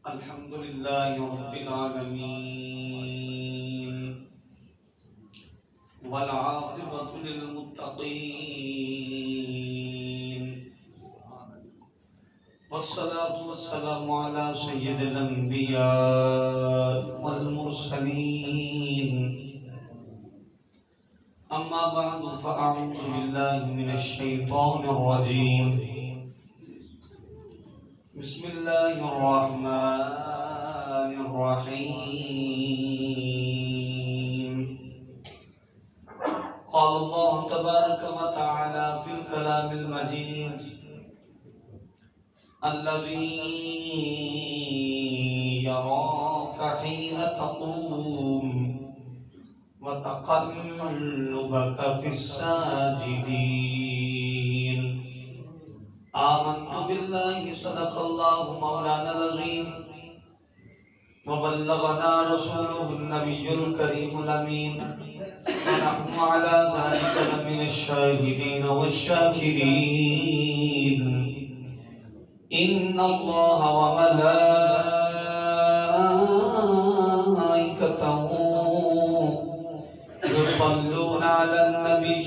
الحمد لله رب العالمين والعاقبة للمتقين والصلاة والسلام على سيد الأنبياء والمرسلين أما بعد فأعوذ بالله من الشيطان الرجيم بسم الله الرحمن الرحيم قال الله تبارك وتعالى في الكلام المجيد الذي يراك حين تقوم وتقلبك في الساجدين آمنت بالله صدق الله مولانا العظيم وبلغنا رسوله النبي الكريم الأمين ونحن على ذلك لمن الشاهدين والشاكرين إن الله وملائكته يصلون على النبي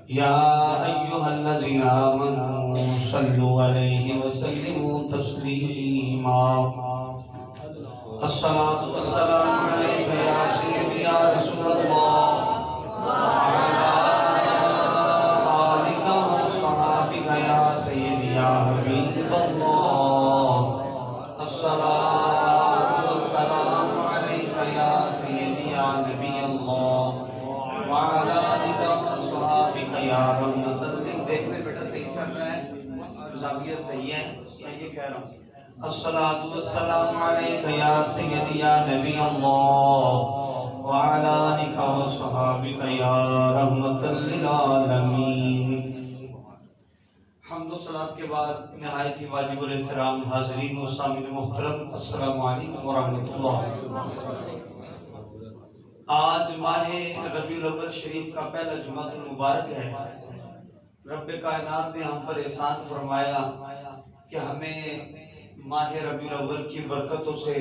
يا أيها الذين آمنوا صلوا عليه وسلموا تسليما الصلاة والسلام عليك يا سيدي يا رسول الله وعلى آلك وصحابك يا سيدي يا حبيب الله الصلاة والسلام عليك يا سيدي يا نبي الله وعلى آلك وصحابك يا رحمة الله دیکھنے بیٹا صحیح چل رہا ہے زاویہ صحیح ہے میں یہ کہہ رہا ہوں الصلاة والسلام عليك يا سيدي يا نبي الله وعلى آلك وصحابك يا رحمة للعالمين حمد و صلاة کے بعد نہایت ہی واجب الاحترام حاضرین و سامعین محترم السلام علیکم ورحمۃ اللہ۔ آج ماہ ربیع الاول شریف کا پہلا جمعہ المبارک ہے۔ رب کائنات نے ہم پر احسان فرمایا کہ ہمیں ماہ ربیع الاول کی برکتوں سے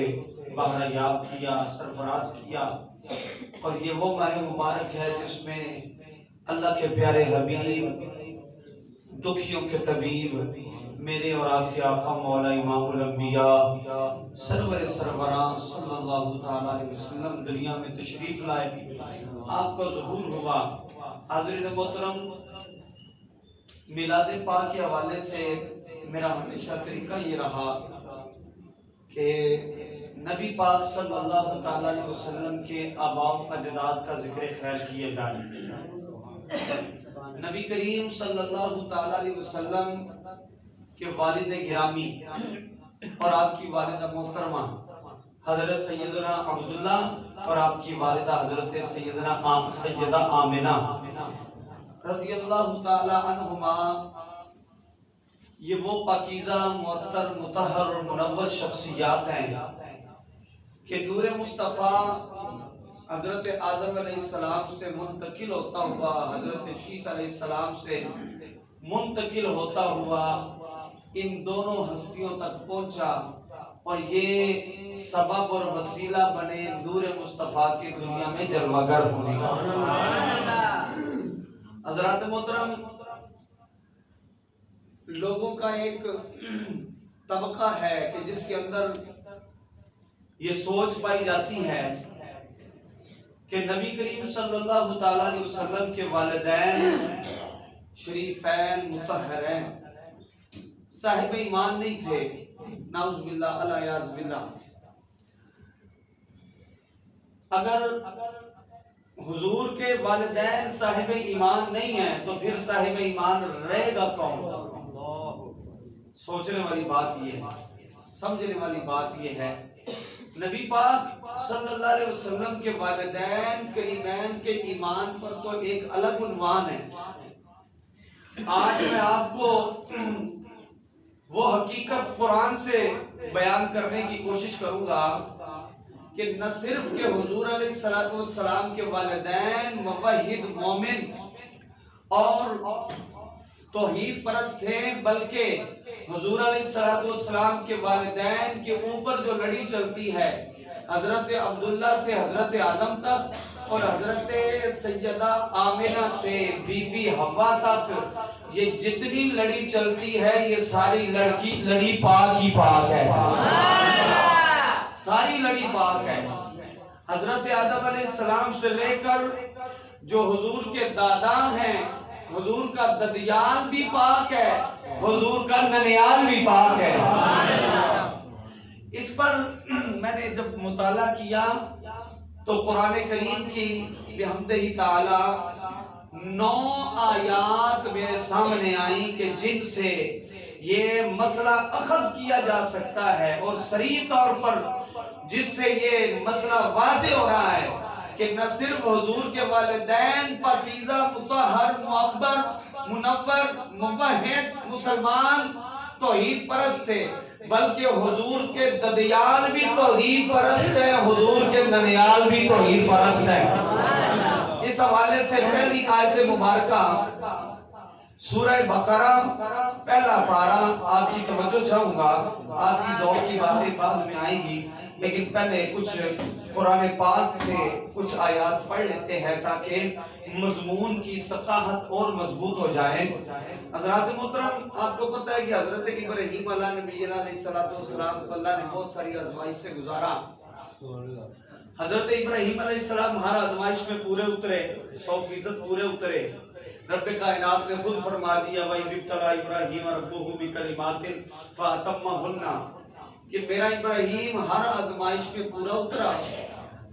بہرہ یاب کیا، سرفراز کیا، اور یہ وہ ماہ مبارک ہے جس میں اللہ کے پیارے حبیب دکھیوں کے طبیب میرے اور آپ کے آقا مولا امام الانبیاء سرور سروران صلی اللہ تعالیٰ علیہ وسلم دنیا میں تشریف لائے، آپ کا ظہور ہوا۔ حاضرین محترم، میلاد پاک کے حوالے سے میرا ہمیشہ طریقہ یہ رہا کہ نبی پاک صلی اللہ تعالیٰ علیہ وسلم کے آباء و اجداد کا ذکر خیر کیا جائے۔ نبی کریم صلی اللہ تعالیٰ علیہ وسلم کے والد گرامی اور آپ کی والدہ محترمہ حضرت سیدنا عبداللہ اور آپ کی والدہ حضرت سیدہ آمنہ رضی اللہ تعالیٰ عنہما، یہ وہ پاکیزہ معطر مطہر اور منور شخصیات ہیں کہ نور مصطفیٰ حضرت آدم علیہ السلام سے منتقل ہوتا ہوا حضرت شیس علیہ السلام سے منتقل ہوتا ہوا ان دونوں ہستیوں تک پہنچا، اور یہ سبب اور وسیلہ بنے نور مصطفیٰ کی دنیا میں جلوہ گر ہونے کا۔ حضرات محترم، لوگوں کا ایک طبقہ ہے کہ جس کے اندر یہ سوچ پائی جاتی ہے کہ نبی کریم صلی اللہ تعالیٰ علیہ وسلم کے والدین شریفین مطہرین صاحب ایمان نہیں تھے، نعوذ باللہ الیاذ باللہ۔ اگر حضور کے والدین صاحب ایمان نہیں ہیں تو پھر صاحب ایمان رہے گا کون؟ سوچنے والی بات یہ ہے، سمجھنے والی بات یہ ہے۔ نبی پاک صلی اللہ علیہ وسلم کے والدین کریمین کے ایمان پر تو ایک الگ عنوان ہے۔ آج میں آپ کو وہ حقیقت قرآن سے بیان کرنے کی کوشش کروں گا کہ نہ صرف کہ حضور علیہ السلام کے والدین موحد مومن اور توحید پرست تھے، بلکہ حضور علیہ السلام کے والدین کے اوپر جو لڑی چلتی ہے حضرت عبداللہ سے حضرت آدم تک اور حضرت سیدہ آمنہ سے بی بی حوا تک، یہ جتنی لڑی چلتی ہے یہ ساری لڑی پاک ہی پاک ہے، ساری لڑی پاک ہے۔ حضرت آدم علیہ السلام سے لے کر جو حضور کے دادا ہیں، حضور کا ددیال بھی پاک ہے، حضور کا ننیال بھی پاک ہے۔ اس پر میں نے جب مطالعہ کیا تو قرآن کریم کی بحمدہ تعالی 9 آیات میرے سامنے آئیں کہ جن سے یہ مسئلہ اخذ کیا جا سکتا ہے، اور صریح طور پر جس سے یہ مسئلہ واضح ہو رہا ہے کہ نہ صرف حضور کے والدین پاکیزہ، مطہر، معبر، منور، موحد، مسلمان توحید پرست تھے، بلکہ حضور کے ددیال بھی توحید پرست ہیں، حضور کے ننیال بھی توحید پرست ہیں۔ اس حوالے سے پہلی آیت مبارکہ سورہ بقرہ پہلا پارہ، آپ کی توجہ چاہوں گا، آپ کی ذوق کی باتیں بعد میں آئیں گی، لیکن پہلے کچھ قرآن پاک سے کچھ آیات پڑھ لیتے ہیں تاکہ مضمون کی ثقافت اور مضبوط ہو جائے۔ حضرات محترم، آپ کو پتہ ہے کہ حضرت ابراہیم علیہ نبی علیہ السلام کو اللہ نے بہت ساری آزمائش سے گزارا۔ حضرت ابراہیم علیہ السلام ہر آزمائش میں پورے اترے، 100% پورے اترے۔ رب کائنات نے خود فرما دیا وَإِذِ ابْتَلَىٰ إِبْرَاهِيمَ رَبُّهُ بِكَلِمَاتٍ فَأَتَمَّهُنَّ کہ میرا ابراہیم ہر آزمائش میں پورا اترا۔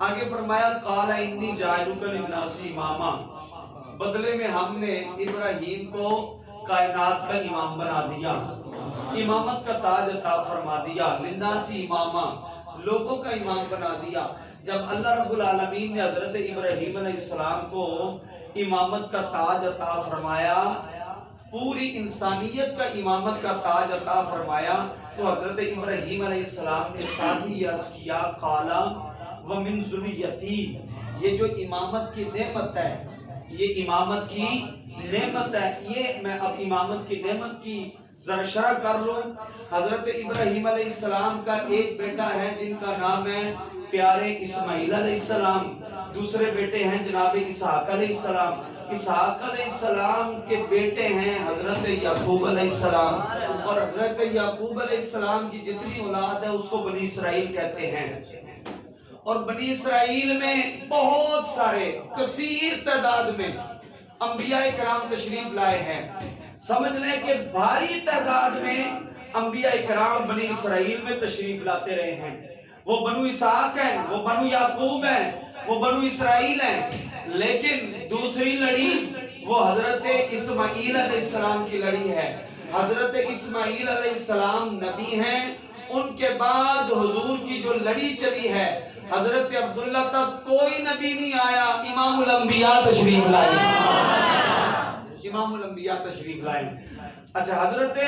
آگے فرمایا قَالَ إِنِّي جَاعِلُكَ لِلنَّاسِ إِمَامًا، بدلے میں ہم نے ابراہیم کو کائنات کا امام بنا دیا، امامت کا تاج عطا فرما دیا، للناس اماما، لوگوں کا امام بنا دیا۔ جب اللہ رب العالمین نے حضرت ابراہیم علیہ السلام کو امامت کا تاج عطا فرمایا، پوری انسانیت کا امامت کا تاج عطا فرمایا، تو حضرت ابراہیم علیہ السلام نے ساتھ ہی عرض کیا قالا ومن ذریتی، یہ جو امامت کی نعمت ہے، یہ امامت کی نعمت ہے، یہ میں اب امامت کی نعمت کی ذرا شرح کر لوں۔ حضرت ابراہیم علیہ السلام کا ایک بیٹا ہے جن کا نام ہے پیارے اسماعیل علیہ السلام، دوسرے بیٹے ہیں جناب اسحاق علیہ السلام، اسحاق علیہ السلام کے بیٹے ہیں حضرت یعقوب علیہ السلام، اور حضرت یعقوب علیہ السلام کی جتنی اولاد ہے اس کو بنی اسرائیل کہتے ہیں۔ اور بنی اسرائیل میں بہت سارے کثیر تعداد میں انبیاء کرام تشریف لائے ہیں، سمجھ لیں کہ بھاری تعداد میں انبیاء کرام بنی اسرائیل میں تشریف لاتے رہے ہیں۔ وہ بنو اسحاق ہیں، وہ بنو یعقوب ہیں، وہ بنو اسرائیل ہیں، لیکن دوسری لڑی وہ حضرت اسماعیل علیہ السلام کی لڑی ہے۔ حضرت اسماعیل علیہ السلام نبی ہیں، ان کے بعد حضور کی جو لڑی چلی ہے حضرت عبداللہ تک کوئی نبی نہیں آیا، امام الانبیاء تشریف لائے، امام الانبیاء تشریف لائے۔ اچھا، حضرت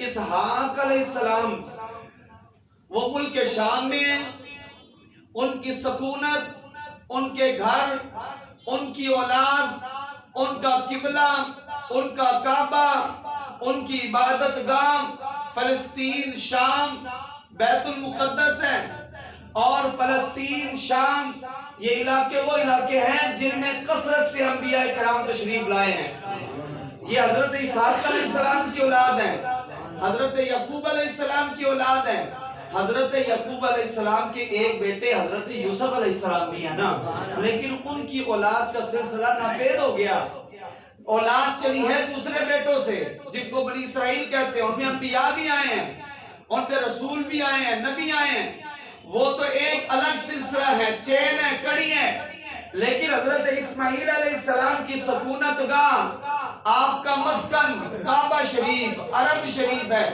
اسحاق علیہ السلام وہ ملک شام میں ہیں، ان کی سکونت، ان کے گھر، ان کی اولاد، ان کا قبلہ، ان کا کعبہ، ان کی عبادت گاہ فلسطین، شام، بیت المقدس ہے۔ اور فلسطین، شام، یہ علاقے وہ علاقے ہیں جن میں کثرت سے انبیاء کرام تشریف لائے ہیں۔ یہ حضرت اسحاق علیہ السلام کی اولاد ہیں، حضرت یعقوب علیہ السلام کی اولاد ہیں۔ حضرت یعقوب علیہ السلام کے ایک بیٹے حضرت یوسف علیہ السلام بھی ہیں نا، لیکن ان کی اولاد کا سلسلہ ناپید ہو گیا۔ اولاد چلی ہے دوسرے بیٹوں سے جن کو بنی اسرائیل کہتے ہیں، ان میں انبیاء بھی آئے ہیں، ان پہ رسول بھی آئے ہیں، نبی آئے ہیں، وہ تو ایک الگ سلسلہ ہے، چین ہے، کڑی ہے۔ لیکن حضرت اسماعیل علیہ السلام کی سکونت گاہ، آپ کا مسکن کعبہ شریف، عرب شریف ہے۔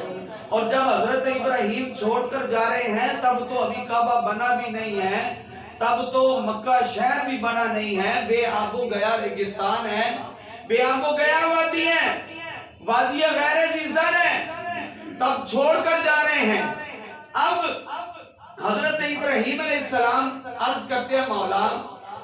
اور جب حضرت ابراہیم چھوڑ کر جا رہے ہیں تب تو ابھی کعبہ بنا بھی نہیں ہے، تب تو مکہ شہر بھی بنا نہیں ہے، بے آب و گیا ریگستان ہے، بے آب و گیا وادی ہے، وادی غیر ذی زر ہے، تب چھوڑ کر جا رہے ہیں۔ اب حضرت ابراہیم علیہ السلام عرض کرتے ہیں مولا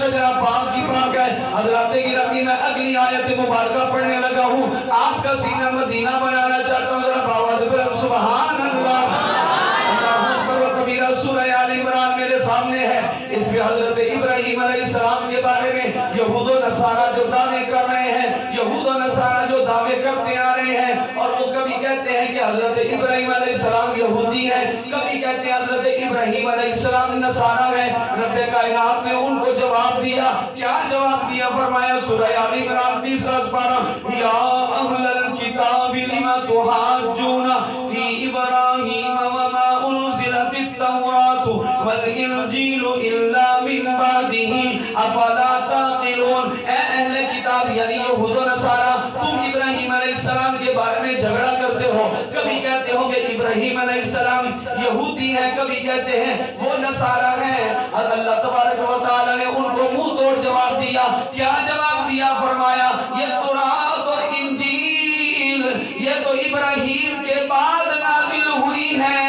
شجرہ پاک کی پاک ہے۔ حضرات گرامی میں اگلی آیت مبارکہ پڑھنے لگا ہوں، آپ کا سینہ مدینہ بنانا چاہتا ہوں، ذرا باوجھ پر سبحان اللہ، اللہ اکبر و کبیرہ۔ سورہ آل عمران میرے سامنے ہے، اس میں حضرت ابراہیم علیہ السلام کے بارے میں یہود و نصارہ جو دعوے کر رہے ہیں، یہود و نصارہ جو دعوے کرتے آ رہے ہیں، اور وہ کبھی کہتے ہیں کہ حضرت ابراہیم علیہ السلام یہودی ہیں، کبھی کہتے ہیں حضرت ابراہیم علیہ السلام نصارہ ہیں۔ رب کائنات نے ان کو جواب دیا، کیا جواب دیا؟ فرمایا سورہ آل عمران 20:12، یا اہل الکتاب لم تحاجون فی ابراہیم وما انزلت التوراۃ والانجیل الا من بعدہ افلا تعقلون۔ اے اہل کتاب یعنی یہود و نصارہ، تم ابراہیم علیہ السلام کے بارے میں جھگڑا کرتے ہو، کبھی کہتے ہو کہ ابراہیم علیہ السلام یہودی ہیں، کبھی کہتے ہیں وہ نصارہ ہیں۔ اللہ تبارک و تعالی نے ان کو منہ توڑ جواب دیا، کیا جواب دیا؟ فرمایا یہ تورات اور انجیل یہ تو ابراہیم کے بعد نازل ہوئی ہے،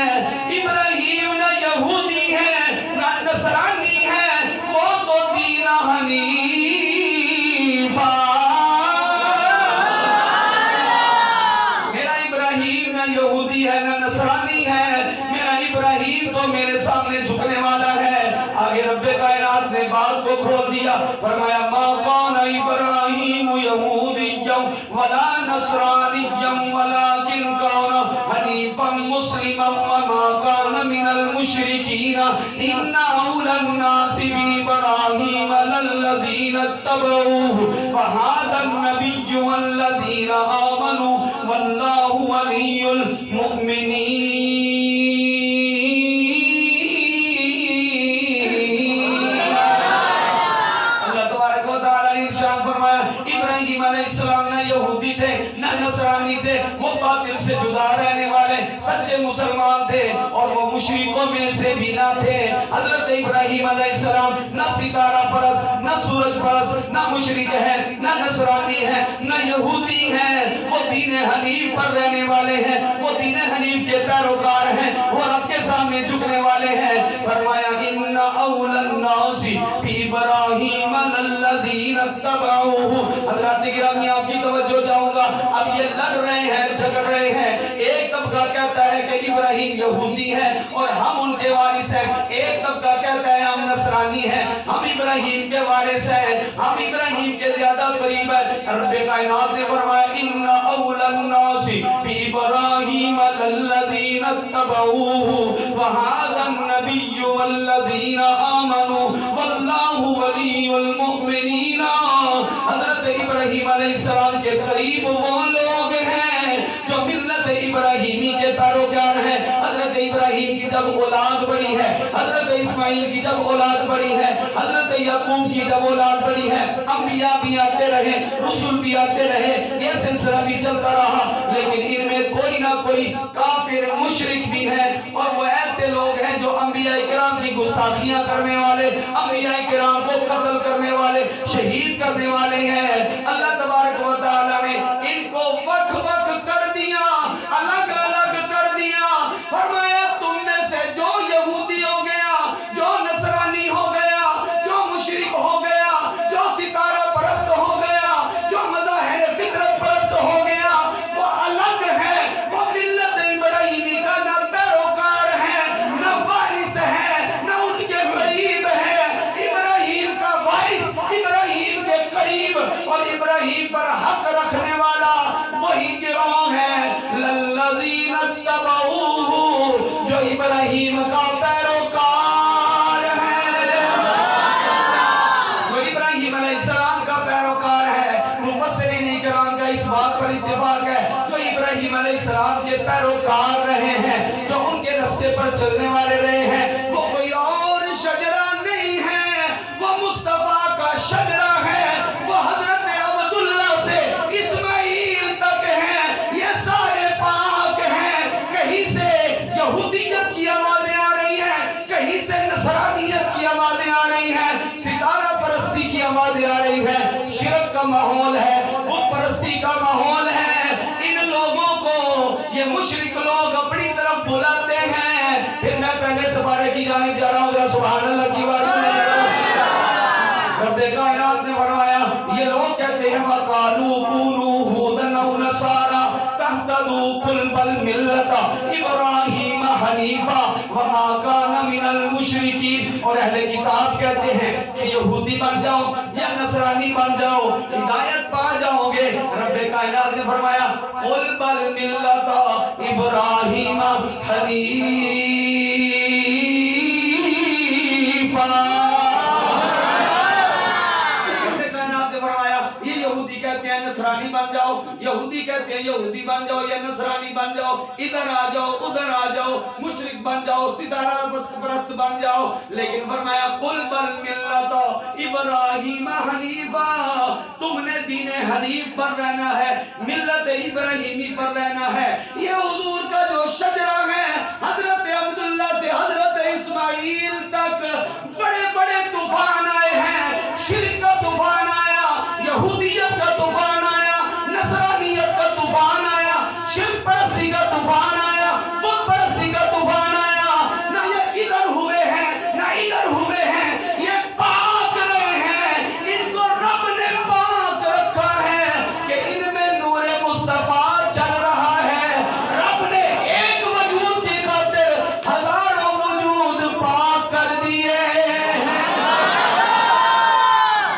ابراہیم نہ یہودی ہے نہ نصرانی ہے، وہ تو دین حنیفہ۔ میرا ابراہیم نہ یہودی ہے نہ نصرانی ہے، میرا ابراہیم تو میرے سامنے جھکنے والا ہے۔ آگے رب کائنات نے بات کو کھول دیا، فرمایا ما کان ابراہیم یہودیا ولا نصرانیا ولکن کان حنیفا مسلما وما کان من المشرکین ان اولى الناس بابراہیم للذین اتبعوه وهذا النبی والذین آمنوا واللہ ولی المؤمنین۔ ابراہیم علیہ السلام نہ یہودی تھے نہ نصرانی تھے، وہ باطل سے جدا رہنے والے سچے مسلمان تھے، اور وہ مشرکوں میں سے بھی نہ تھے۔ حضرت ابراہیم علیہ السلام نہ ستارہ پرست نہ سورج پرست نہ مشرک ہے نہ نصرانی ہے نہ یہودی ہے، وہ دین حنیف پر رہنے والے ہیں، وہ دین حنیف کے پیروکار ہیں، وہ رب کے سامنے جھکنے والے ہیں۔ فرمایا ان اول الناس بابراہیم للذین اتبعوه۔ حضرات گرامی آپ کی توجہ چاہوں گا، اب یہ لڑ رہے ہیں، جھگڑ رہے ہیں۔ ایک طبقہ کہتا ہے کہ ابراہیم یہودی ہے اور ہم ان کے وارث ہیں، ایک طبقہ کہتا ہے ہم نصرانی ہیں، ہم ابراہیم کے وارث ہیں، ہم ابراہیم کے زیادہ قریب ہیں۔ رب کائنات نے فرمایا ان اول الناس بابراہیم للذین اتبعوه وهذا النبی والذین آمنوا واللہ ولی المؤمنین۔ حضرت ابراہیم علیہ السلام کے قریب وہ لوگ ہیں جو ملت ابراہیمی کے پیروکار ہیں۔ حضرت ابراہیم کی جب اولاد بڑی ہے، حضرت اسماعیل کی جب اولاد بڑی ہے، حضرت یعقوب کی جب اولاد بڑی ہے، انبیاء بھی آتے رہے، رسول بھی آتے رہے، یہ سلسلہ بھی چلتا رہا، لیکن ان میں کوئی نہ کوئی کافر مشرک بھی ہے، اور وہ ایسے لوگ ہیں جو انبیاء کرام کی گستاخیاں کرنے والے، انبیاء کرام کو قتل کرنے والے، شہید کرنے والے ہیں۔ اللہ تبارک و تعالی نے ان کو وقت وقت کر دیا، الگ الگ کر دیا۔ فرمایا تم میں سے جو یہودی ہو گیا، جو نصرانی ہو گیا، جو مشرک ہو گیا، جو ستارہ پرست ہو گیا، جو مظاہر فطرت پرست ہو گیا، وہ الگ ہے، وہ ملت ابراہیمی کا نہ پیروکار ہے، نہ وارث ہے، نہ ان کے قریب ہے۔ ابراہیم کا وارث، ابراہیم کے قریب اور ابراہیم پر حق رکھنے والا وہی گروہ ہے للذین اتبعوه، جو ابراہیم کا پیروکار ہے، جو ابراہیم علیہ السلام کا پیروکار ہے۔ مفسرین کرام کا اس بات پر اتفاق ہے، جو ابراہیم علیہ السلام کے پیروکار رہے ہیں، جو ان کے راستے پر چلنے والے رہے ہیں، وہ کوئی اور شجرہ نہیں ہے، وہ مصطفیٰ کا شجرہ ہے، وہ حضرت عبداللہ سے اسماعیل تک ہے، یہ سارے پاک ہیں۔ کہیں سے یہودیت کی آوازیں آ رہی ہیں، کہیں سے نصرانیت کی آوازیں آ رہی ہیں، ستارہ پرستی کی آوازیں آ رہی ہیں، شرک کا ماحول ہے، بت پرستی کا ماحول ہے۔ ان لوگوں کو یہ مشرک لوگ اپنی طرف بلاتے ہیں۔ پھر میں پہلے سپارے کی جانب جا رہا ہوں، ذرا سبحان اللہ کی آواز میں رب کائنات نے فرمایا یہ لوگ کہتے ہیں وَقَالُوا كُونُوا هُودًا أَوْ نَصَارَىٰ تَهْتَدُوا قُلْ بَلْ مِلَّةَ إِبْرَاهِيمَ حَنِيفًا وَمَا كَانَ مِنَ الْمُشْرِكِينَ۔ اور اہل کتاب کہتے ہیں کہ یہودی بن جاؤ یا نصرانی بن جاؤ ہدایت پا جاؤ گے۔ رب کائنات نے فرمایا قُلْ بَلْ مِلَّةَ إِبْرَاهِيمَ حَنِيفًا۔ نصرانی بن جاؤ، یہودی کہتے ہیں یہودی بن جاؤ یا نصرانی بن جاؤ، ادھر آ جاؤ ادھر آ جاؤ، مشرک بن جاؤ، ستارہ پرست بن جاؤ، لیکن فرمایا قل بل ملت ابراہیم حنیفا، تم نے دین حنیف پر رہنا ہے، ملت ابراہیمی پر رہنا ہے۔ یہ حضور کا جو شجرہ ہے حضرت عبداللہ سے حضرت اسماعیل تک بڑے بڑے طوفان آئے ہیں، شرک کا طوفان آیا، یہودیت کا طوفان آیا، نصرانیت کا طوفان آیا، شرک پرستی کا طوفان آیا، بت پرستی کا طوفان آیا، نہ یہ ادھر ہوئے ہیں نہ ادھر ہوئے ہیں، یہ پاک رہے ہیں، ان کو رب نے پاک رکھا ہے کہ ان میں نور مصطفیٰ چل رہا ہے۔ رب نے ایک وجود کی خاطر ہزاروں وجود پاک کر دیے ہیں۔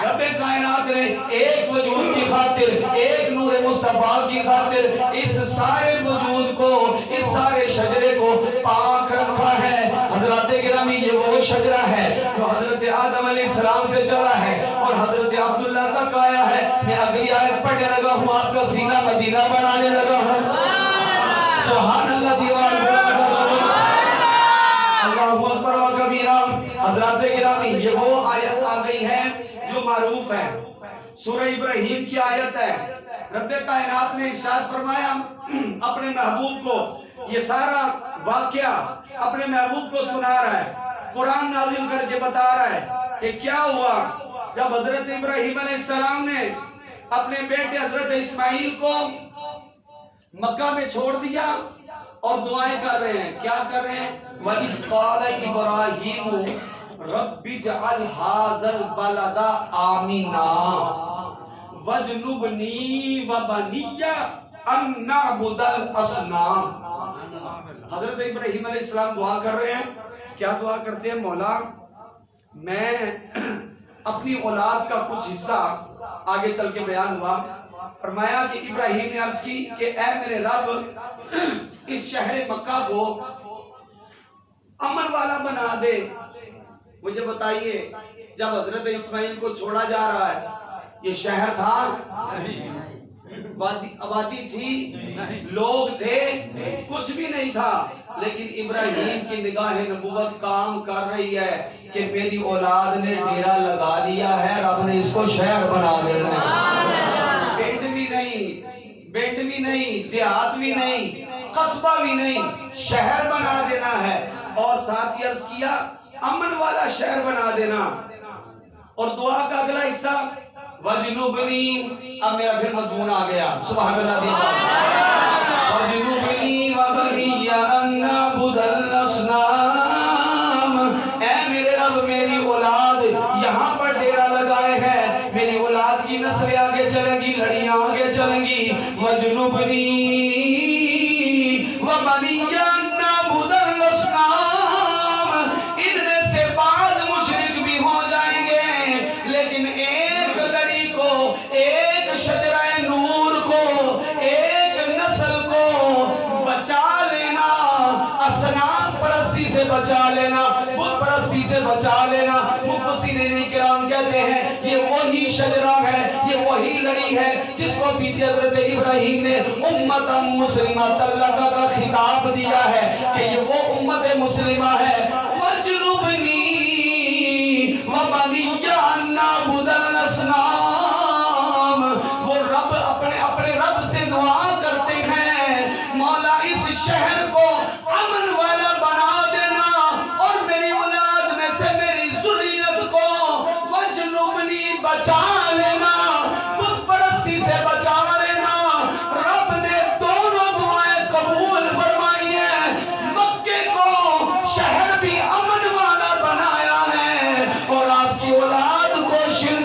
رب کائنات نے ایک وجود کی خاطر، ایک نور مصطفیٰ کی خاطر اس سارے وجود کو، اس سارے شجرے کو پاک رکھا ہے۔ حضرات گرامی یہ وہ شجرہ ہے جو حضرت آدم علیہ السلام سے چلا ہے اور حضرت عبداللہ تک آیا ہے۔ میں اگلی آیت پڑھنے لگا ہوں، آپ کا سینہ مدینہ بنانے لگا ہوں۔ سبحان اللہ دیوار اللہ اکبر و کبیرہ۔ حضرات گرامی یہ وہ آیت آ گئی ہے جو معروف ہے، سورہ ابراہیم کی آیت ہے۔ رب کائنات نے ارشاد فرمایا اپنے محبوب کو، یہ سارا واقعہ اپنے محبوب کو سنا رہا ہے، قرآن نازل کر کے بتا رہا ہے کہ کیا ہوا جب حضرت ابراہیم علیہ السلام نے اپنے بیٹے حضرت اسماعیل کو مکہ میں چھوڑ دیا اور دعائیں کر رہے ہیں۔ کیا کر رہے ہیں؟ وَإِذْ قَالَ إِبْرَاهِيمُ رَبِّ اجْعَلْ هَٰذَا الْبَلَدَ آمِنًا وَاجْنُبْنِي وَبَنِيَّ أَن نَّعْبُدَ الْأَصْنَامَ۔ حضرت ابراہیم علیہ السلام دعا کر رہے ہیں۔ کیا دعا کرتے ہیں؟ مولا میں اپنی اولاد کا کچھ حصہ، آگے چل کے بیان ہوا، فرمایا کہ ابراہیم نے عرض کی کہ اے میرے رب اس شہر مکہ کو امن والا بنا دے۔ مجھے بتائیے جب حضرت اسماعیل کو چھوڑا جا رہا ہے، یہ شہر تھا نہیں، آبادی تھی، لوگ تھے، کچھ بھی نہیں تھا، لیکن ابراہیم کی نگاہ نبوت کام کر رہی ہے کہ میری اولاد نے ڈیرا لگا لیا ہے، رب نے اس کو شہر بنا دینا ہے۔ پنڈ بھی نہیں، بینڈ بھی نہیں، دیہات بھی نہیں، قصبہ بھی نہیں، شہر بنا دینا ہے، اور ساتھ ہی عرض کیا امن والا شہر بنا دینا۔ اور دعا کا اگلا حصہ وَجْنُبْنِي، اب میرا پھر مضمون آ گیا، سبحان اللہ دیتا وَجْنُبْنِي وَبَنِيَّ أَن نَّعْبُدَ الْأَصْنَامَ۔ اے میرے رب میری اولاد یہاں پر ڈیرا لگائے ہیں، میری اولاد کی نسلیں آگے چلیں گی، لڑیاں آگے چلیں گی۔ وَجْنُبْنِي وَبَنِيَّ أَن نَّعْبُدَ الْأَصْنَامَ۔ ان میں سے بعض مشرک بھی ہو جائیں گے، لیکن ایک لڑی کو، ایک شجرہ نور کو، ایک نسل کو بچا لینا، اصنام پرستی سے بچا لینا، بت پرستی سے بچا لینا۔ مفسرین کرام کہتے ہیں یہ وہی شجرہ ہے، یہ وہی لڑی ہے جس کو پیچھے حضرت ابراہیم نے امت مسلمہ تلقہ کا خطاب دیا ہے کہ یہ وہ امت مسلمہ ہے۔ وَجْنُبْنِي وَبَنِيَّ أَن نَّعْبُدَ الْأَصْنَامَ۔ وہ رب اپنے رب سے دعا کرتے ہیں مولا اس شہر کو امن والا بنا دینا اور میری اولاد میں سے میری ذریت کو وجنبنی بچا لینا، بت پرستی سے بچا لینا۔ رب نے دونوں دعائیں قبول فرمائی ہیں، مکے کو شہر بھی امن والا بنایا ہے اور آپ کی اولاد کو شرک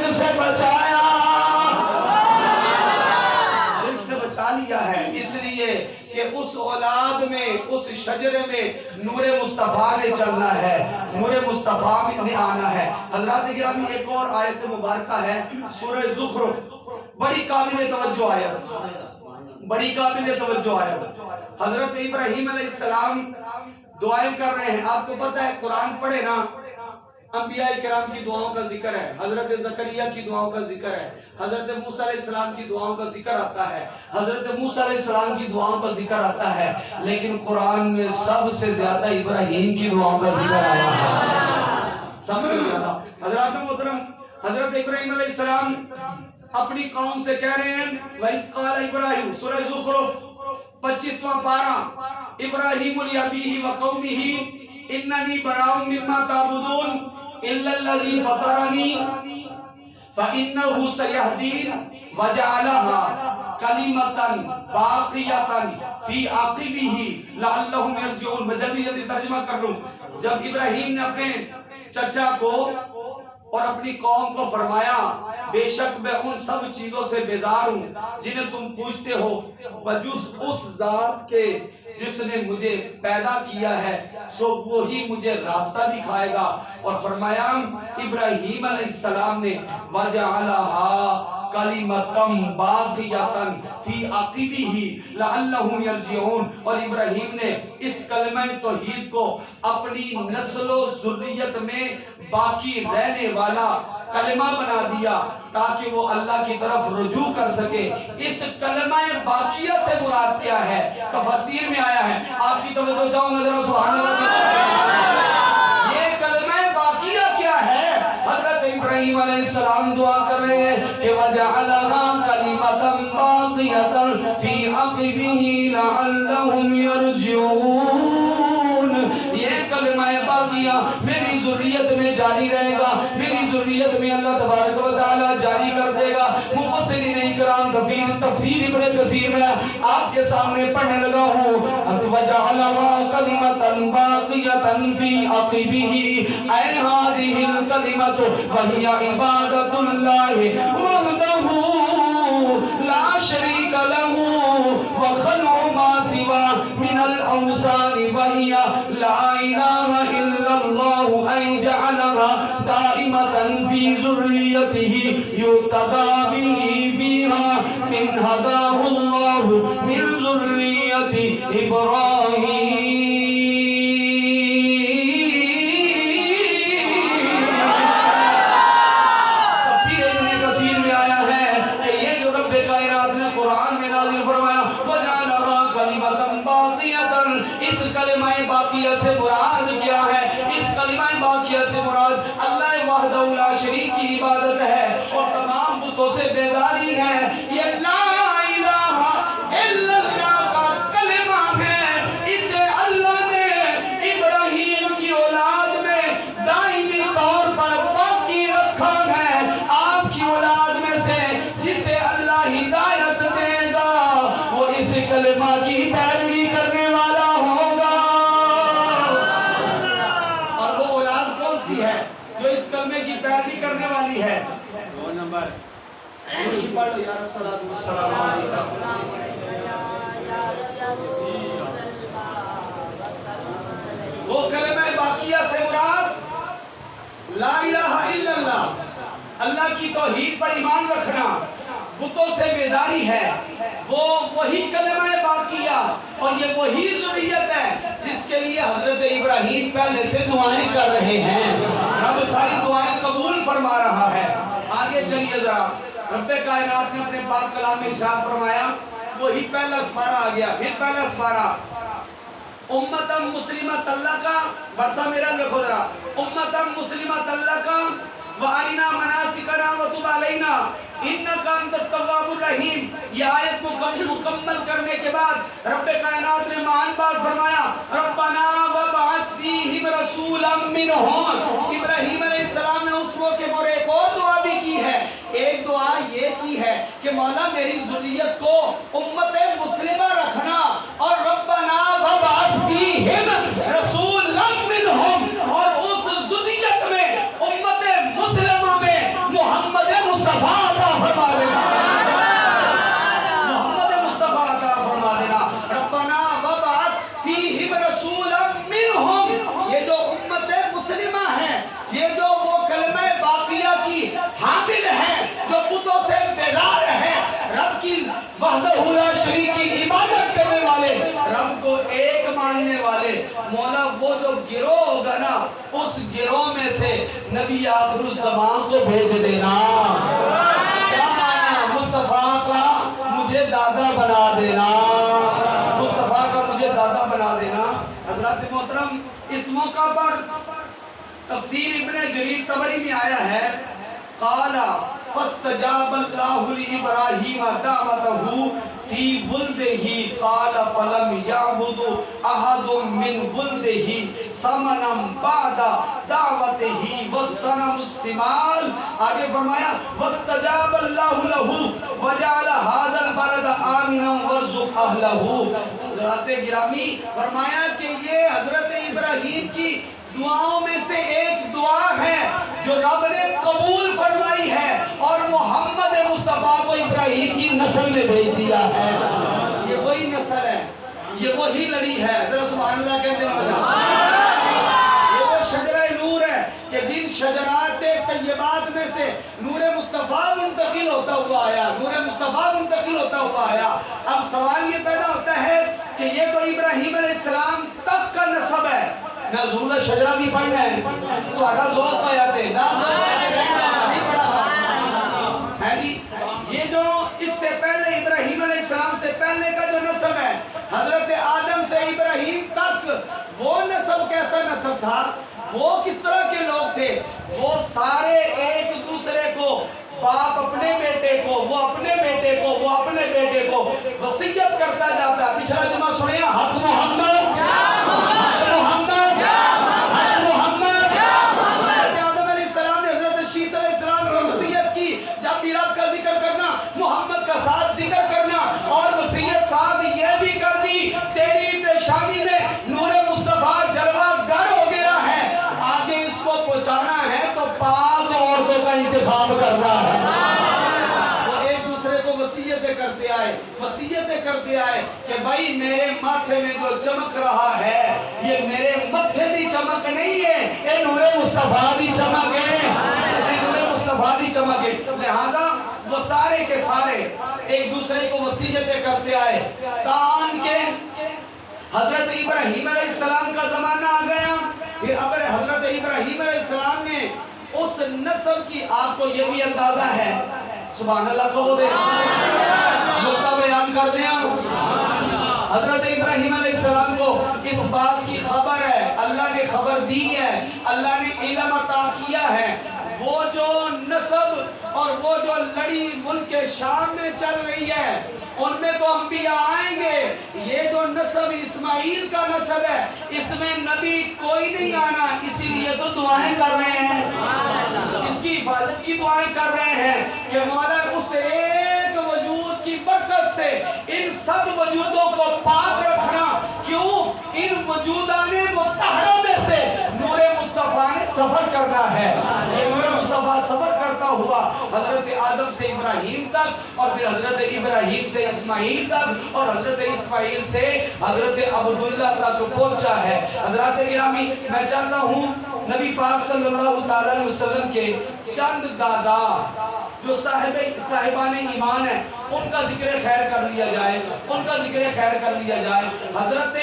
اس شجرے میں نور مصطفیٰ نے چلنا ہے، نور مصطفیٰ نے آنا ہے۔ حضرات گرامی ایک اور آیت مبارکہ ہے سورہ زخرف، بڑی قابل توجہ آیت، بڑی قابل توجہ آیت۔ حضرت ابراہیم علیہ السلام دعائیں کر رہے ہیں۔ آپ کو پتہ ہے قرآن پڑھے نا، انبیاء کرام کی دعاؤں کا ذکر ہے، حضرت زکریا کی دعاؤں کا ذکر ہے، حضرت موسیٰ علیہ السلام کی دعاؤں کا ذکر آتا ہے، حضرت موسیٰ علیہ السلام کی دعاؤں کا ذکر آتا ہے، لیکن قرآن میں سب سے زیادہ ابراہیم کی دعاؤں کا ذکر آیا ہے، سب سے زیادہ۔ حضرات محترم، حضرت ابراہیم علیہ السلام اپنی قوم سے کہہ رہے ہیں وَإِذْ قَالَ إِبْرَاهِيمُ سورہ زخرف 25واں پارہ، ابراہیم لِأَبِيهِ وَقَوْمِهِ إِنَّنِي بَرَاءٌ مِّمَّا تَعْبُدُونَ إِلَّا الَّذِي فَطَرَنِي فَإِنَّهُ سَيَهْدِينِ وَجَعَلَهَا كَلِمَةً بَاقِيَةً فِي عَقِبِهِ لَعَلَّهُمْ يَرْجِعُونَ۔ میں جلدی ترجمہ کر لوں۔ جب ابراہیم نے اپنے چچا کو اور اپنی قوم کو فرمایا بے شک میں ان سب چیزوں سے بیزار ہوں جنہیں تم پوچھتے ہو، بجز اس ذات کے جس نے مجھے پیدا کیا ہے، سو وہی مجھے راستہ دکھائے گا۔ اور فرمایا ابراہیم علیہ السلام نے وَجَعَلَهَا کَلِمَةً بَاقِيَةً فِي عَقِبِهِ لَعَلَّهُمْ يَرْجِعُونَ، اور ابراہیم نے اس کلمہ توحید کو اپنی نسل و ذریت میں باقی رہنے والا کلمہ بنا دیا تاکہ وہ اللہ کی طرف رجوع کر سکے۔ اس کلمہ باقیہ سے مراد کیا ہے؟ تفسیر میں آیا ہے، آپ کی توجہ چاہوں گا ذرا سبحان اللہ۔ یہ کلمہ باقیہ کیا ہے؟ حضرت ابراہیم علیہ السلام دعا کر رہے ہیں کہ وَجَعَلَهَا كَلِمَةً بَاقِيَةً فِي عَقِبِهِ لَعَلَّهُمْ يَرْجِعُونَ۔ یہ کلمہ باقیہ میری ذریت میں جاری رہے گا، میری ذریت میں اللہ تبارک و تعالی جاری کر دے گا۔ مفسرین اکرام تفسیر ابن کثیر میں آپ کے سامنے پڑھنے لگا ہوں، وَجَعَلَهَا كَلِمَةً بَاقِيَةً فِي عَقِبِهِ أَيْ هَذِهِ الْكَلِمَةُ وَهِيَ عِبَادَةُ اللَّهِ وَحْدَهُ لَا شَرِيكَ لَهُ وَخَلْعُ مَا سِوَاهُ مِنَ الْأَوْثَانِ وَهِيَ لَا إِلَٰهَ إِلَّا اللَّهُ أَيْ جَعَلَهَا دَائِمَةً فِي ذُرِّيَّتِهِ يُقْتَدَىٰ بِهِ فِيهَا مِنْ هَدَاهُ اللَّهُ مِنْ ذُرِّيَّةِ إِبْرَاهِيمَ۔ اس کلمہ باقیہ سے مراد کیا ہے؟ اس کلمہ باقیہ سے مراد اللہ وحدہ لا شریک کی عبادت ہے اور تمام بتوں سے بیزاری ہے۔ یہ لا الہ الا اللہ کا کلمہ ہے، اسے اللہ نے ابراہیم کی اولاد میں دائمی طور پر باقی رکھا ہے۔ آپ کی اولاد میں سے جسے اللہ ہدایت دے گا وہ اس کلمہ کی پیروی کرنے والا ہوگا۔ اور وہ اولاد کون سی ہے جو اس کلمے کی پیروی کرنے والی ہے؟ دو نمبر پڑھ لو یا رسول اللہ وہ کلمہ باقیہ سے مراد لا الہ الا اللہ، اللہ کی توحید پر ایمان رکھنا، بتوں سے بیزاری ہے۔ وہ وہی کلمہ باقیہ اور یہ وہی ذریت ہے جس کے لیے حضرت ابراہیم پہلے سے دعائیں کر رہے ہیں۔ رب ساری دعائیں قبول فرما رہا ہے۔ آگے چلیے ذرا، رب کائنات نے اپنے پاک کلام میں ارشاد فرمایا، وہی پہلا سپارہ آ گیا، پھر پہلا سپارہ امتا مسلمت اللہ کا، برسا میرا رکھو ذرا، امتا مسلمت اللہ کا وَأَرِنَا مَنَاسِكَنَا وَتُبْ عَلَيْنَا إِنَّكَ أَنْتَ التَّوَّابُ الرَّحِيمُ۔ یہ آیت مکمل کرنے کے بعد رب کائنات نے معان بات فرمایا، رَبَّنَا وَابْعَثْ فِيهِمْ رَسُولًا مِّنْهُمْ۔ ابراہیم علیہ السلام نے اس موقع پر ایک اور دعا بھی کی ہے۔ ایک دعا یہ کی ہے کہ مولا میری ذریت کو امت مسلمہ رکھنا، اور رَبَّنَا وَابْعَثْ فِيهِمْ رَسُولًا مِّنْهُمْ، اور اس ذریت میں امت مسلمہ میں محمد مصطفیٰ عطا فرما دینا، محمد مصطفیٰ عطا فرما دینا۔ ربنا وابعث فیہم نبی آخر الزمان کو بھیج دینا۔ کیا مانا؟ مصطفیٰ کا مجھے دادا بنا دینا، مصطفیٰ کا مجھے دادا بنا دینا۔ حضرات محترم، اس موقع پر تفسیر ابن جریر طبری میں آیا ہے قال فاستجاب اللہ لابراہیم دعوتہ فی ولدہ قال فلم یعبد احد من ولدہ ثمنا بعد دعوتہ والصنم السمال۔ آگے فرمایا واستجاب اللہ لہ وجعل هذا البلد آمنا وارزق اہلہ۔ حضرات گرامی، فرمایا کہ یہ حضرت ابراہیم کی دعاؤں میں سے ایک دعا ہے جو رب نے قبول فرمائی ہے اور محمد مصطفیٰ کو ابراہیم کی نسل میں بھیج دیا ہے۔ یہ وہی نسل ہے، یہ وہی لڑی ہے، ذرا سبحان اللہ کہتے ہیں۔ یہ وہ شجرہ نور ہے کہ جن شجرات طیبات میں سے نور مصطفیٰ منتقل ہوتا ہوا آیا، نور مصطفیٰ منتقل ہوتا ہوا آیا۔ اب سوال یہ پیدا ہوتا ہے کہ یہ تو ابراہیم علیہ السلام تک کا نسب ہے، نہ ضرور شجرہ بھی پڑھنا ہے تو آگا ذوق آیا تھے ہے جی۔ یہ جو اس سے پہلے ابراہیم علیہ السلام سے پہلے کا جو نسب ہے حضرت آدم سے ابراہیم تک، وہ نسب کیسا نسب تھا؟ وہ کس طرح کے لوگ تھے؟ وہ سارے ایک دوسرے کو، باپ اپنے بیٹے کو، وہ اپنے بیٹے کو، وہ اپنے بیٹے کو وصیت کرتا جاتا۔ پچھلا جمعہ سنیا حق محمد، محمد محمد کا ساتھ ذکر کرنا، اور وصیت ساتھ یہ بھی کر دی تیری پیشانی میں نور مصطفیٰ جلوہ گر ہو گیا ہے، آگے اس کو پہنچانا ہے تو پاک عورتوں کا انتخاب کرنا ہے۔ وہ ایک دوسرے کو وصیتیں کرتے آئے کہ بھائی میرے ماتھے میں جو چمک رہا ہے یہ میرے ماتھے دی چمک نہیں ہے، یہ نور مصطفیٰ دی چمک ہے، لہذا وہ سارے کے سارے ایک دوسرے کو وصیتیں کرتے آئے، تان کے حضرت ابراہیم علیہ السلام کا زمانہ آ گیا۔ پھر حضرت ابراہیم علیہ السلام نے اس نسل کی، آپ کو یہ بھی اندازہ ہے، سبحان اللہ کہو دے، نقطہ بیان کر دیں۔ حضرت ابراہیم علیہ السلام کو اس بات کی خبر ہے، اللہ نے خبر دی ہے، اللہ نے علم عطا کیا ہے، وہ جو نسب اور وہ جو لڑی ملک شام میں چل رہی ہے ان میں تو انبیاء آئیں گے، یہ جو نسب اسماعیل کا نسب ہے اس میں نبی کوئی نہیں آنا، اسی لیے تو دعائیں کر رہے ہیں، اس کی حفاظت کی دعائیں کر رہے ہیں کہ مولا اس ایک وجود کی برکت سے ان سب وجودوں کو پاک رکھنا۔ کیوں؟ ان وجودان مطہرہ میں سے نور مصطفیٰ نے سفر کرنا ہے، یہ نور مصطفیٰ سفر کرتا ہوا حضرت آدم سے ابراہیم تک، اور پھر حضرت ابراہیم سے اسماعیل تک، اور حضرت اسماعیل سے حضرت عبداللہ تک پہنچا ہے۔ حضرات گرامی، میں چاہتا ہوں نبی پاک صلی اللہ علیہ وسلم کے چند دادا جو صاحبان ایمان ہیں ان کا ذکر خیر کر لیا جائے، حضرت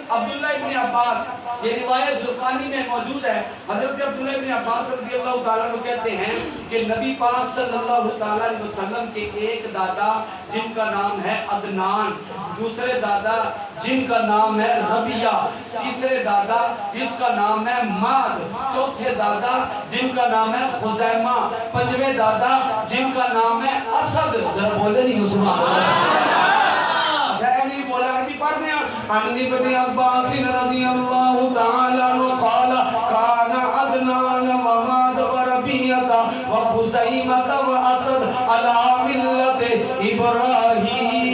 عبداللہ ابن عباس، یہ روایت زرقانی میں موجود ہے، حضرت عبداللہ ابن عباس رضی اللہ تعالیٰ عنہ کہتے ہیں کہ نبی پاک صلی اللہ علیہ وسلم کے ایک دادا جن کا نام ہے عدنان، دوسرے دادا جن کا نام ہے ربیہ، تیسرے دادا جس کا نام ہے ماد، چوتھے دادا جن کا نام ہے خزیمہ، پنجویں دادا جن کا نام ہے اسد۔ ذرا بولے نہیں نہیں بولا، عربی پڑھ دیں۔ عن ابن عباس رضی اللہ تعالیٰ عنہ قال کان عدنان وماد وربیۃ وخزیمۃ واسد علی ملت ابراہیم۔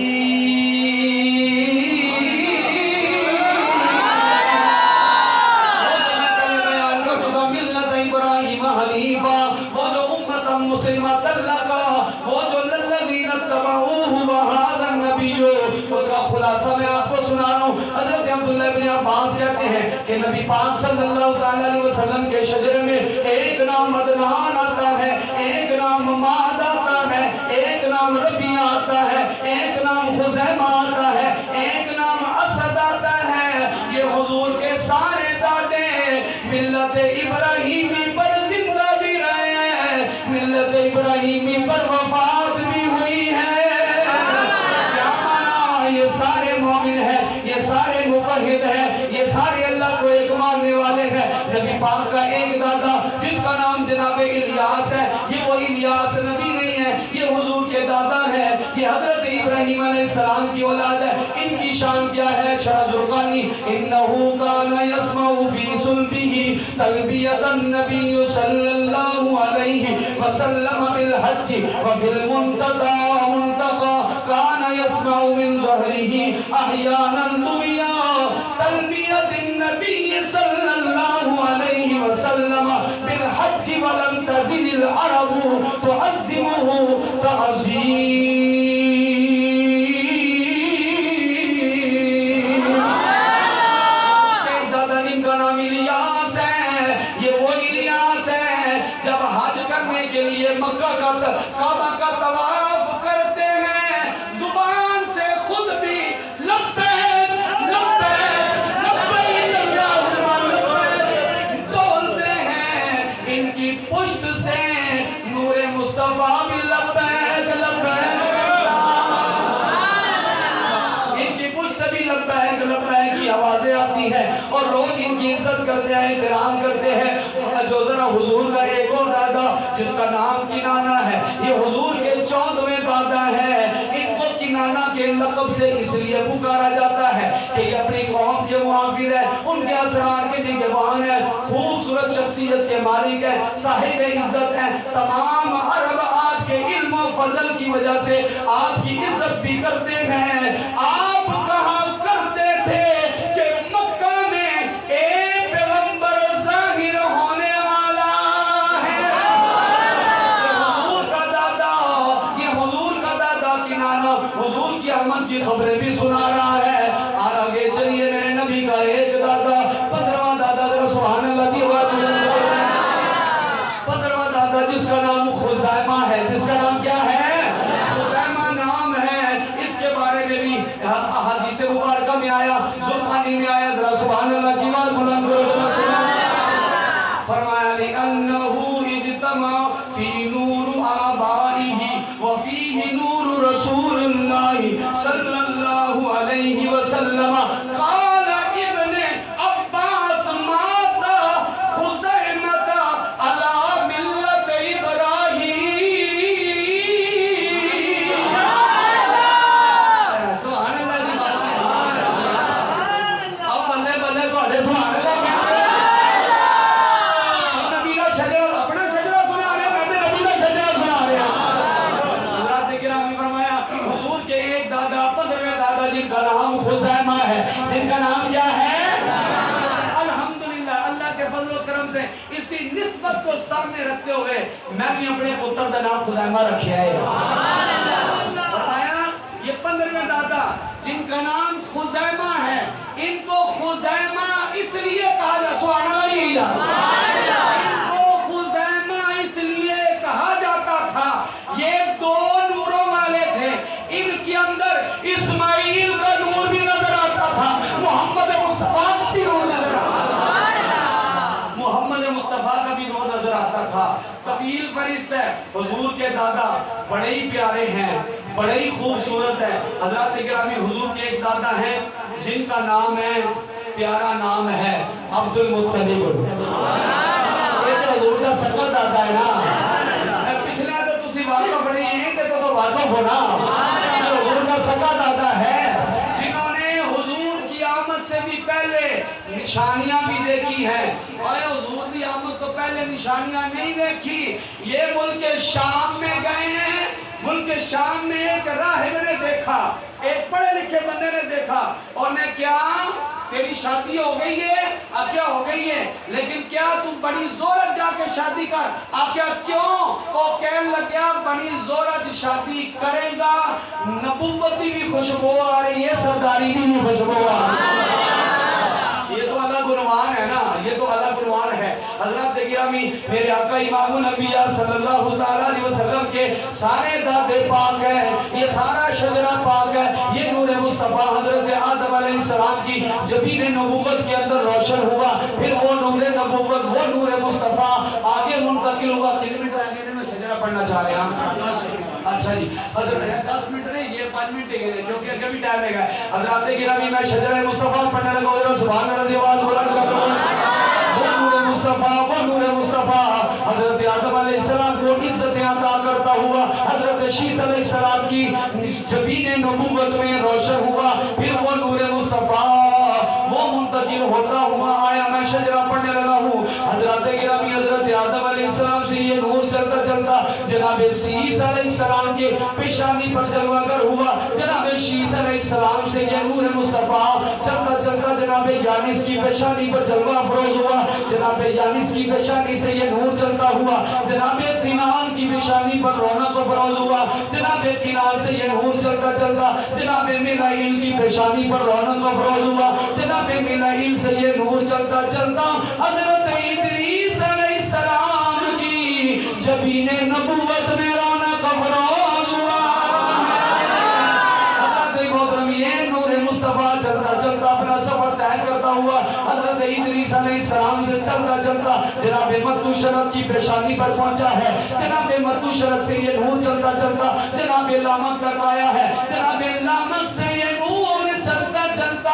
وہ جو امت مسلمت اللہ کا، وہ جو للذین اتبعوہ وہذا النبی، اس کا خلاصہ میں آپ کو سنا رہا ہوں۔ حضرت عبداللہ ابن عباس کہتے ہیں کہ نبی پاک صلی اللہ علیہ وسلم کے شجرے میں ایک نام عدنان آتا ہے، ایک نام ماد آتا ہے، ایک نام ربیہ آتا ہے، ایک نام خزیمہ آتا ہے، ایک نام اسد آتا ہے۔ یہ حضور کے سارے دادے ملت ابراہیمی پر زندہ بھی ابراہیمی پر وفات بھی ہوئی ہے۔ کیا مانا؟ یہ سارے مومن ہیں، یہ سارے موحد ہیں، یہ سارے اللہ کو ایک ماننے والے ہیں۔ نبی پاک کا ایک دادا جس کا نام جناب الیاس ہے، یہ وہ الیاس نبی نہیں ہے، یہ حضور کے دادا ہے، یہ حضرت ابراہیم علیہ السلام کی اولاد ہے۔ ان کی شان کیا ہے؟ شرح زرقانی انہو کان یسمع فی صلبہ تلبیۃ النبی صلی اللہ علیہ وسلم بالحج وفی المنتقى کان یسمع من ظہرہ احیانا دمیا تلبیۃ النبی صلی اللہ علیہ وسلم بالحج ولم تزد العرب تعظمہ تعظیم۔ مکہ کا کعبہ کا طواف کرتے ہیں، زبان سے خود بھی لبیک لبیک لبیک اللہم لبیک بولتے ہیں۔ ان کی پشت سے نور مصطفیٰ بھی لبیک لبیک، ان کی پشت سے بھی لبیک لبیک کی آوازیں آتی ہیں اور لوگ ان کی عزت کرتے ہیں، احترام کرتے ہیں۔ جو ذرا حضور کا ایک اور دادا جس کا نام کنانہ ہے، یہ حضور کے 14ویں دادا ہے۔ ان کو کنانہ کے لقب سے اس لیے پکارا جاتا ہے کہ یہ اپنی قوم کے محافظ ہے، ان کے اسرار کے نگہبان ہے، خوبصورت شخصیت کے مالک ہے، صاحب عزت ہے۔ تمام عرب آپ کے علم و فضل کی وجہ سے آپ کی عزت بھی کرتے ہیں۔ آپ کہاں کرتے تھے کہ مکہ میں ایک پیغمبر ظاہر ہونے والا ہے۔ یہ حضور کا دادا کنانہ حضور کی آمد کی خبریں بھی سنا رہا ہے۔ اور آگے چلیے، میرے نبی کا ایک دادا 15واں دادا، ذرا سبحان اللہ دی آواز بلند کرو۔ 15واں دادا جس کا نام خزیمہ ہے، جس کا نام کیا ہے؟ خزیمہ نام ہے۔ اس کے بارے میں بھی احادیث مبارکہ میں آیا، زرقانی میں آیا، ذرا سبحان اللہ کی آواز بلند کرو۔ فرمایا لِأَنَّهُ اجتمع فی نور آبائہ وفیہ نور رسول اللہ صلی اللہ علیہ وسلم۔ قال ابن عباس مات خزیمۃ علی ملت ابراہیم۔ سبحان اللہ جی، اب بندے بندے تو اڈے سبحان اللہ جن کا نام خزیمہ ہے، جن کا نام کیا ہے؟ الحمدللہ اللہ کے فضل و کرم سے اسی نسبت کو سامنے رکھتے ہوئے میں بھی اپنے پتر کا نام خزیمہ رکھیا ہے۔ فرمایا یہ 15ویں دادا جن کا نام خزیمہ ہے، ان کو خزیمہ اس لیے کہا جاتا، سبحان اللہ، ان کو خزیمہ اس لیے کہا جاتا تھا، یہ 2 نوروں والے تھے۔ ان کے اندر اسماعیل کا نور بھی نظر آتا تھا، محمد مصطفیٰ کا بھی نور نظر آتا تھا، محمد مصطفیٰ کا بھی نور نظر آتا تھا۔ طویل فرشت ہے، حضور کے دادا بڑے ہی پیارے ہیں، بڑے ہی خوبصورت ہے۔ حضرات گرامی، حضور کے ایک دادا ہیں جن کا نام ہے، پیارا نام ہے عبد المطلب۔ یہ تو حضور کا سکا دادا ہے نا، پچھلے تو تسی واقف نہیں ہیں، تو واقف ہو نا، حضور کا سکا دادا ہے، جنہوں نے حضور کی آمد سے بھی پہلے نشانیاں بھی دیکھی ہیں۔ اور حضور کی آمد تو پہلے نشانیاں نہیں دیکھی، یہ ملک شام میں گئے ہیں، ملک شام میں ایک راہب نے دیکھا، ایک پڑھے لکھے بندے نے دیکھا، اور نے کیا تیری شادی ہو گئی ہے؟ کیا ہو گئی ہے، لیکن کیا تو بڑی زورت جا کے شادی کر؟ کیا کیوں؟ وہ کہنے لگیا بڑی زورت شادی کرے گا، نبوتی بھی خوشبو آ رہی ہے، سرداری بھی خوشبو آ رہی ہے۔ یہ تو الگ عنوان ہے نا، یہ تو الگ عنوان ہے۔ حضرات گرامی، میرے آقا امام الانبیاء صلی اللہ علیہ وسلم کے سارے دادے پاک ہیں، یہ سارا شجرہ پاک ہے، یہ نور مصطفیٰ حضرت آدم علیہ السلام کی جبین نبوت کے اندر روشن ہوا، پھر وہ نور نبوت، وہ نور مصطفیٰ آگے منتقل ہوا۔ کلومیٹر آگے میں شجرہ پڑھنا چاہ رہے ہیں؟ اچھا جی حضرت 10 منٹ نہیں یہ 5 منٹ ہی گئے کیونکہ اگر بھی ٹائم ہے حضرات گرامی میں شجرہ مصطفیٰ پڑھنے لگا ہوں سبحان اللہ دی آواز بلند کر دو وہ نور مصطفیٰ وہ نور مصطفیٰ حضرت آدم علیہ السلام کو عزت عطا کرتا ہوا حضرت شیس علیہ السلام کی جبین نبوت میں روشن ہوا پھر وہ نور مصطفیٰ وہ منتقل ہوتا ہوا آیا میں شجرہ پڑھنے لگا ہوں حضرات گرامی حضرت آدم علیہ السلام سے یہ نور چلتا چلتا جناب شیس علیہ السلام کے پیشانی پر جلوہ گر ہوا جناب شیس علیہ السلام سے یہ نور مصطفیٰ چلتا چلتا جناب یانس کی پیشانی پر جلوہ افروز ہوا جناب یانس کی پیشانی سے یہ نور چلتا ہوا جناب قینان کی پیشانی پر رونق افروز ہوا جناب قینان سے یہ نور چلتا چلتا جناب میلائیل کی پیشانی پر رونق افروز ہوا جناب میلائیل سے یہ نور چلتا چلتا حضرت ادریس علیہ السلام کی جبین نبوت میں رونق افروز ہوا حضرت محترم یہ نور مصطفیٰ چلتا چلتا اپنا سفر طے کرتا ہوا حضرت ادریس علیہ السلام سے چلتا چلتا جناب مدو شرق کی پیشانی پر پہنچا ہے جناب مدو شرق سے یہ نور چلتا چلتا جناب لامک تک آیا ہے جناب لامک سے یہ نور چلتا چلتا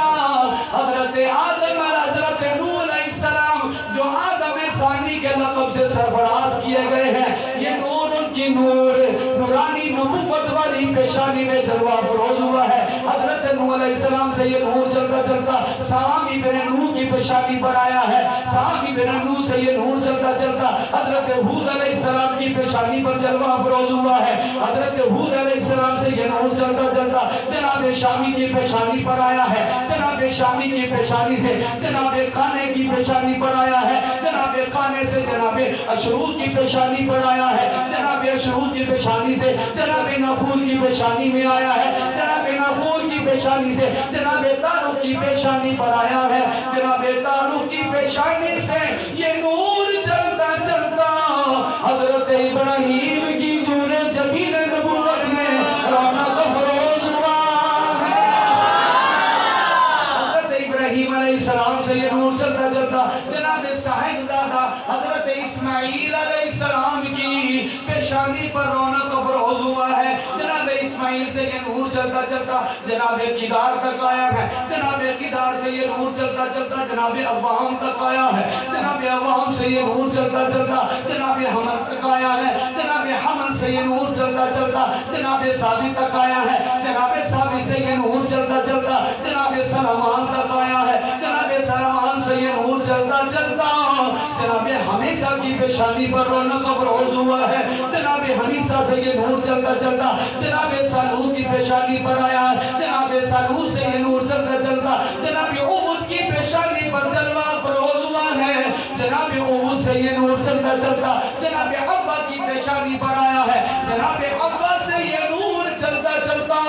حضرت آدم حضرت نوح علیہ السلام جو آدم ثانی کے لقب سے سرفراز کیے گئے ہیں یہ نور ان کی نورانی نبوت والی پیشانی میں جلوہ افروز ہوا ہے حضرت نوح علیہ السلام سے یہ نور چلتا چلتا سام ابن نوح کی پیشانی پر آیا ہے سام ابن نوح سے یہ نور چلتا چلتا حضرت ہود علیہ السلام کی پیشانی پر جلوہ افروز ہوا ہے حضرت ہود علیہ السلام سے یہ نور چلتا چلتا جناب شامی کی پیشانی پر آیا ہے جناب شامی کی پیشانی سے جناب کانے کی پیشانی پر آیا ہے جناب کانے سے جناب اشرود کی پیشانی پر آیا ہے جناب اشرود کی پیشانی سے جناب نخول کی پیشانی میں آیا ہے جناب نخول کی پیشانی سے جناب تاروق کی پیشانی پر آیا ہے جناب تاروق کی پیشانی سے یہ نور چلتا چلتا حضرت ابراہیم کی جوڑے جبین نبوت میں رونق افروز ہوا حضرت ابراہیم علیہ السلام سے یہ نور چلتا چلتا جناب صاحب زادہ حضرت اسماعیل علیہ السلام کی پیشانی پر رونق افروز ہوا ہے جناب اسماعیل سے یہ نور چلتا چلتا جناب قدار تک آیا ہے جناب قدار سے یہ نور چلتا چلتا جناب عوام تک آیا ہے جناب عوام سے یہ نور چلتا چلتا جناب حمل تک آیا ہے جناب حمل سے یہ نور چلتا چلتا جناب ثابت تک آیا ہے جناب ثابت سے یہ نور چلتا چلتا جناب سلمان تک آیا ہے جناب سلمان سے یہ نور چلتا چلتا جناب حمیسہ کی پیشانی پر رونق افروز ہوا ہے جناب حمیسہ سے یہ نور چلتا چلتا جناب سالو کی پیشانی پر آیا ہے جناب سالو سے یہ نور چلتا چلتا جناب عبد کی پیشانی پر جلوہ افروز ہوا ہے جناب عبد سے یہ نور چلتا چلتا جناب عبا کی پیشانی پر آیا ہے جناب عبا سے یہ نور چلتا چلتا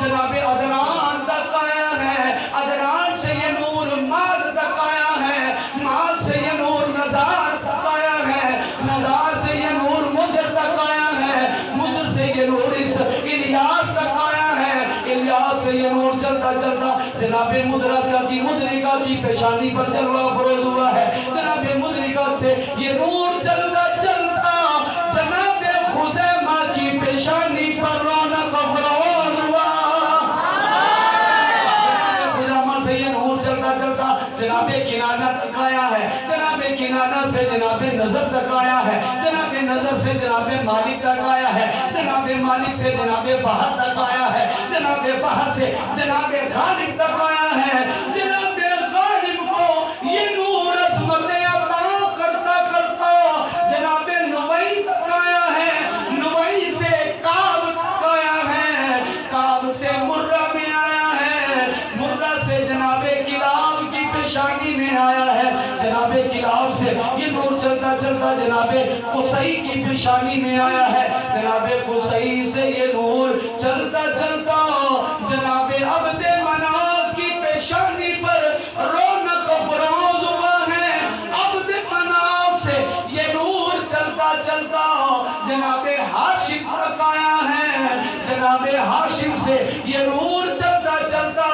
جناب عدنان تک آیا ہے عدنان سے یہ نور ماد تک آیا ہے ماد سے یہ نور نزار تک آیا ہے نزار سے یہ نور مزر تک آیا ہے مزر سے یہ نور الیاس تک آیا ہے الیاس سے یہ نور چلتا چلتا جناب مدرکہ کی پیشانی پر جلوہ افروز ہوا ہے جناب مدرکہ سے یہ نور چلتا چلتا جناب خزیمہ کی پیشانی پر رونق افروز ہوا جناب خزیمہ سے یہ نور چلتا چلتا جناب کنانہ تک آیا ہے جناب کنانہ سے جناب نظر تک آیا ہے جناب نظر سے جناب مالک تک آیا ہے جناب مالک سے جناب فہد تک آیا ہے جناب فہد سے جناب غالب تک آیا ہے جناب غالب کو یہ نور عظمت عطا کرتا کرتا جناب نوئی تک آیا ہے نوئی سے کعب تک آیا ہے کعب سے مرہ میں آیا ہے مرہ سے جناب کلاب کی پیشانی میں آیا ہے جناب کلاب سے یہ نور چلتا چلتا جناب قصی کی پیشانی میں آیا ہے جناب قصی سے یہ نور چلتا چلتا جناب عبد مناف کی پیشانی پر رونق افروز ہوا ہے عبد مناف سے یہ نور چلتا چلتا جناب ہاشم تک آیا ہے جناب ہاشم سے یہ نور چلتا چلتا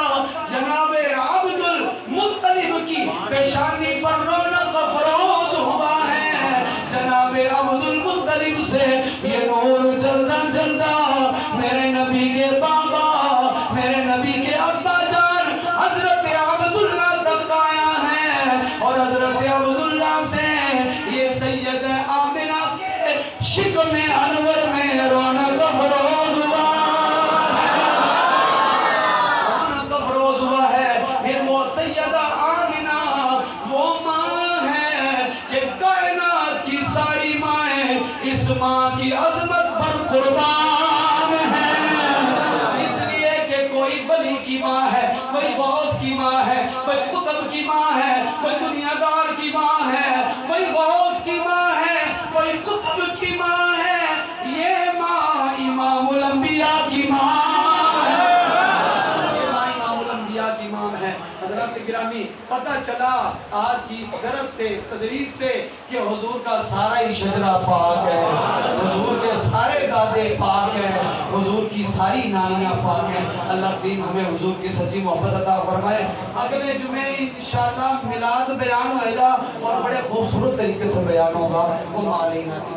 جناب عبد المطلب کی پیشانی پر رونق افروز ہوا ہے جناب عبد المطلب سے یہ قربان ہے، اس لیے کہ کوئی ولی کی ماں ہے، کوئی غوث کی ماں ہے، کوئی قطب کی ماں ہے، کوئی دنیا دار کی ماں ہے، کوئی غوث کی ماں ہے، کوئی قطب کی ماں ہے، یہ ماں امام الانبیاء کی ماں ہے، یہ ماں امام الانبیاء کی ماں ہے۔ حضرات گرامی، پتہ چلا آج کی اس درس سے، تدریس سے، کہ حضور کا سارا ہی شجرہ پاک ہے، حضور کے سارے دادے پاک ہیں، حضور کی ساری نانیاں پاک ہیں۔ اللہ کریم ہمیں حضور کی سچی محبت عطا فرمائے۔ اگلے جمعے انشاءاللہ میلاد بیان ہوئے گا اور بڑے خوبصورت طریقے سے بیان ہوگا۔ وہ علینا کی